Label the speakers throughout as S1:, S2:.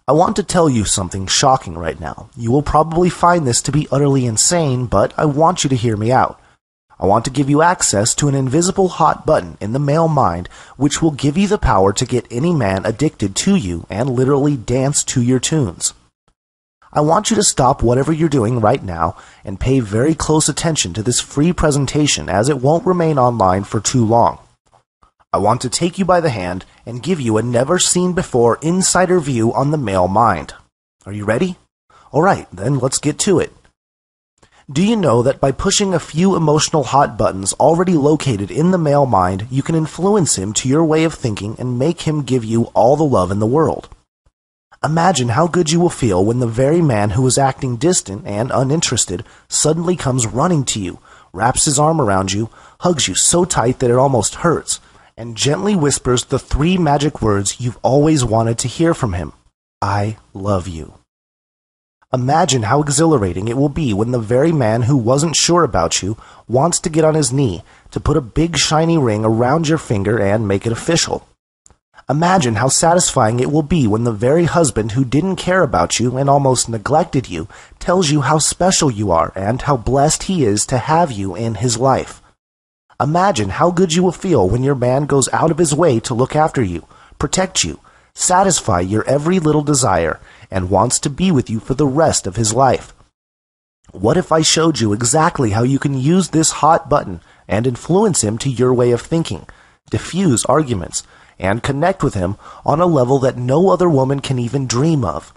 S1: I want to tell you something shocking right now. You will probably find this to be utterly insane, but I want you to hear me out. I want to give you access to an invisible hot button in the male mind which will give you the power to get any man addicted to you and literally dance to your tunes. I want you to stop whatever you're doing right now and pay very close attention to this free presentation as it won't remain online for too long. I want to take you by the hand and give you a never-seen-before insider view on the male mind. Are you ready? Alright, then let's get to it. Do you know that by pushing a few emotional hot buttons already located in the male mind, you can influence him to your way of thinking and make him give you all the love in the world? Imagine how good you will feel when the very man who is acting distant and uninterested suddenly comes running to you, wraps his arm around you, hugs you so tight that it almost hurts, and gently whispers the 3 magic words you've always wanted to hear from him. I love you. Imagine how exhilarating it will be when the very man who wasn't sure about you wants to get on his knee to put a big shiny ring around your finger and make it official. Imagine how satisfying it will be when the very husband who didn't care about you and almost neglected you tells you how special you are and how blessed he is to have you in his life. Imagine how good you will feel when your man goes out of his way to look after you, protect you, satisfy your every little desire, and wants to be with you for the rest of his life. What if I showed you exactly how you can use this hot button and influence him to your way of thinking, diffuse arguments, and connect with him on a level that no other woman can even dream of?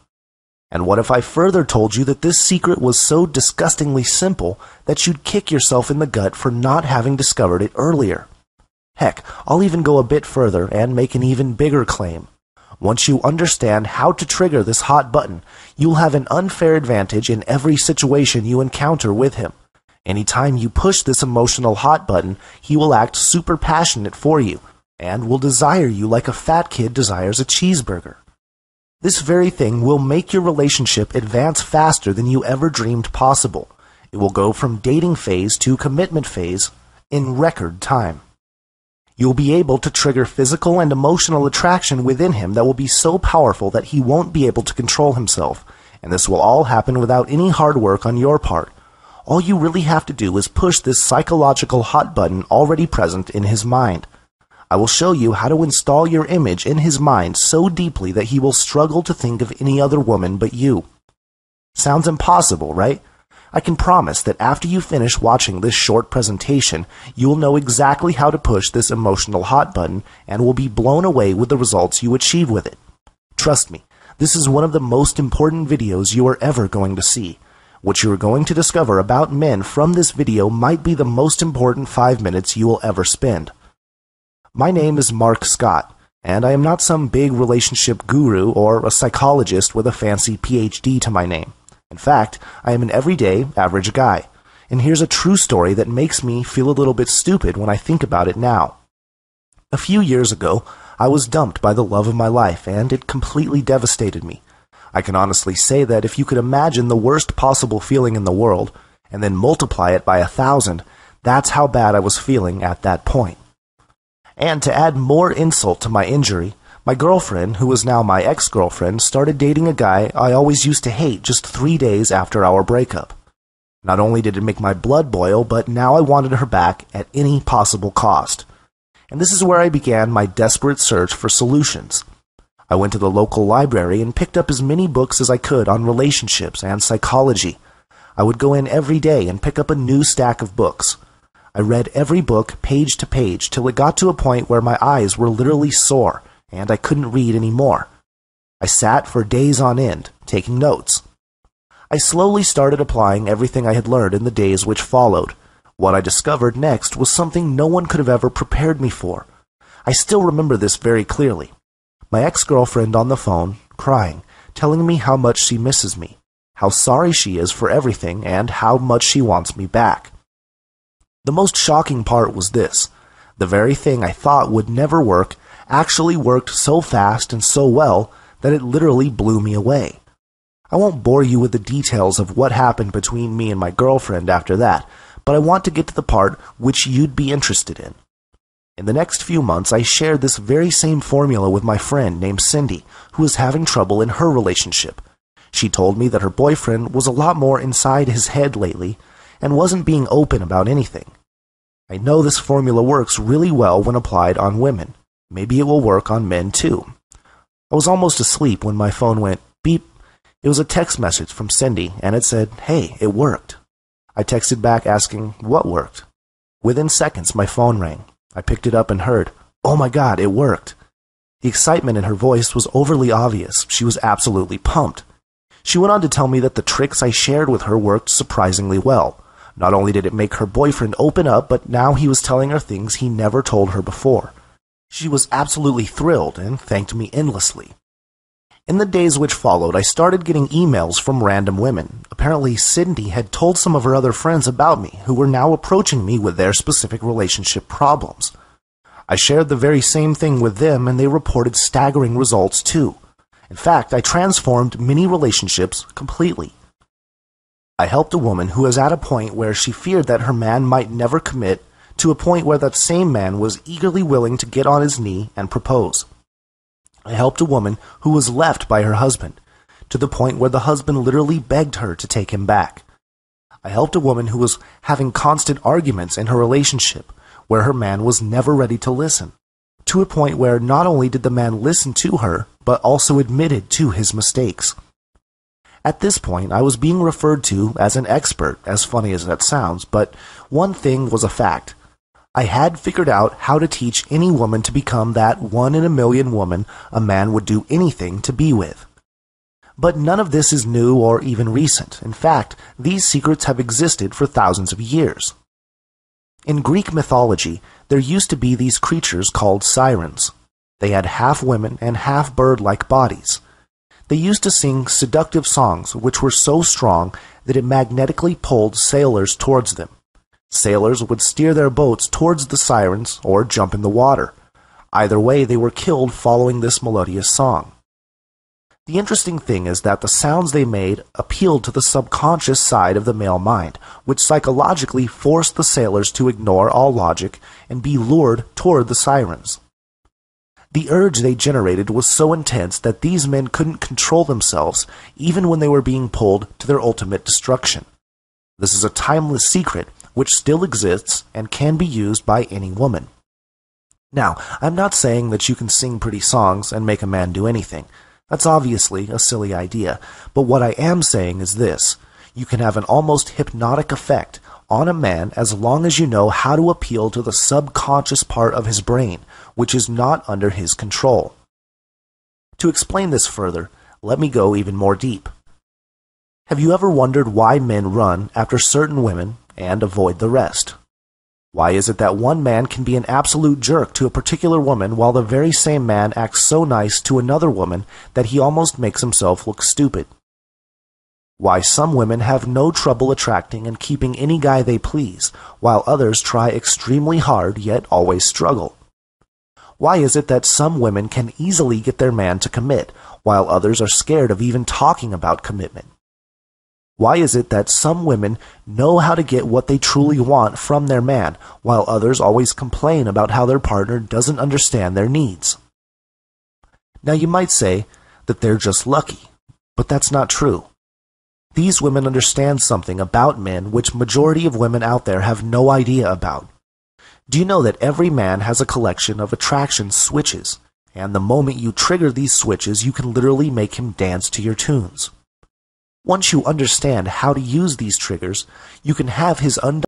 S1: And what if I further told you that this secret was so disgustingly simple that you'd kick yourself in the gut for not having discovered it earlier? Heck, I'll even go a bit further and make an even bigger claim. Once you understand how to trigger this hot button, you'll have an unfair advantage in every situation you encounter with him. Anytime you push this emotional hot button, he will act super passionate for you, and will desire you like a fat kid desires a cheeseburger. This very thing will make your relationship advance faster than you ever dreamed possible. It will go from dating phase to commitment phase in record time. You'll be able to trigger physical and emotional attraction within him that will be so powerful that he won't be able to control himself, and this will all happen without any hard work on your part. All you really have to do is push this psychological hot button already present in his mind. I will show you how to install your image in his mind so deeply that he will struggle to think of any other woman but you. Sounds impossible, right? I can promise that after you finish watching this short presentation, you will know exactly how to push this emotional hot button and will be blown away with the results you achieve with it. Trust me, this is one of the most important videos you are ever going to see. What you are going to discover about men from this video might be the most important 5 minutes you will ever spend. My name is Mark Scott, and I am not some big relationship guru or a psychologist with a fancy PhD to my name. In fact, I am an everyday, average guy, and here's a true story that makes me feel a little bit stupid when I think about it now. A few years ago, I was dumped by the love of my life, and it completely devastated me. I can honestly say that if you could imagine the worst possible feeling in the world, and then multiply it by 1,000, that's how bad I was feeling at that point. And to add more insult to my injury, my girlfriend, who is now my ex-girlfriend, started dating a guy I always used to hate just 3 days after our breakup. Not only did it make my blood boil, but now I wanted her back at any possible cost. And this is where I began my desperate search for solutions. I went to the local library and picked up as many books as I could on relationships and psychology. I would go in every day and pick up a new stack of books. I read every book page to page till it got to a point where my eyes were literally sore, and I couldn't read anymore. I sat for days on end, taking notes. I slowly started applying everything I had learned in the days which followed. What I discovered next was something no one could have ever prepared me for. I still remember this very clearly. My ex-girlfriend on the phone, crying, telling me how much she misses me, how sorry she is for everything, and how much she wants me back. The most shocking part was this. The very thing I thought would never work actually worked so fast and so well that it literally blew me away. I won't bore you with the details of what happened between me and my girlfriend after that, but I want to get to the part which you'd be interested in. In the next few months, I shared this very same formula with my friend named Cindy, who was having trouble in her relationship. She told me that her boyfriend was a lot more inside his head lately and wasn't being open about anything. I know this formula works really well when applied on women. Maybe it will work on men too. I was almost asleep when my phone went beep. It was a text message from Cindy, and it said, "Hey, it worked." I texted back asking, "What worked?" Within seconds, my phone rang. I picked it up and heard, "Oh my God, it worked." The excitement in her voice was overly obvious. She was absolutely pumped. She went on to tell me that the tricks I shared with her worked surprisingly well. Not only did it make her boyfriend open up, but now he was telling her things he never told her before. She was absolutely thrilled and thanked me endlessly. In the days which followed, I started getting emails from random women. Apparently, Cindy had told some of her other friends about me, who were now approaching me with their specific relationship problems. I shared the very same thing with them, and they reported staggering results too. In fact, I transformed many relationships completely. I helped a woman who was at a point where she feared that her man might never commit, to a point where that same man was eagerly willing to get on his knee and propose. I helped a woman who was left by her husband, to the point where the husband literally begged her to take him back. I helped a woman who was having constant arguments in her relationship, where her man was never ready to listen, to a point where not only did the man listen to her, but also admitted to his mistakes. At this point, I was being referred to as an expert, as funny as that sounds, but one thing was a fact. I had figured out how to teach any woman to become that 1 in a million woman a man would do anything to be with. But none of this is new or even recent. In fact, these secrets have existed for thousands of years. In Greek mythology, there used to be these creatures called sirens. They had half women and half bird-like bodies. They used to sing seductive songs which were so strong that it magnetically pulled sailors towards them. Sailors would steer their boats towards the sirens or jump in the water. Either way, they were killed following this melodious song. The interesting thing is that the sounds they made appealed to the subconscious side of the male mind, which psychologically forced the sailors to ignore all logic and be lured toward the sirens. The urge they generated was so intense that these men couldn't control themselves even when they were being pulled to their ultimate destruction. This is a timeless secret which still exists and can be used by any woman. Now, I'm not saying that you can sing pretty songs and make a man do anything. That's obviously a silly idea, but what I am saying is this. You can have an almost hypnotic effect on a man as long as you know how to appeal to the subconscious part of his brain, which is not under his control. To explain this further, let me go even more deep. Have you ever wondered why men run after certain women and avoid the rest? Why is it that one man can be an absolute jerk to a particular woman while the very same man acts so nice to another woman that he almost makes himself look stupid? Why some women have no trouble attracting and keeping any guy they please, while others try extremely hard yet always struggle? Why is it that some women can easily get their man to commit, while others are scared of even talking about commitment? Why is it that some women know how to get what they truly want from their man, while others always complain about how their partner doesn't understand their needs? Now you might say that they're just lucky, but that's not true. These women understand something about men which majority of women out there have no idea about. Do you know that every man has a collection of attraction switches, and the moment you trigger these switches, you can literally make him dance to your tunes? Once you understand how to use these triggers, you can have his undivided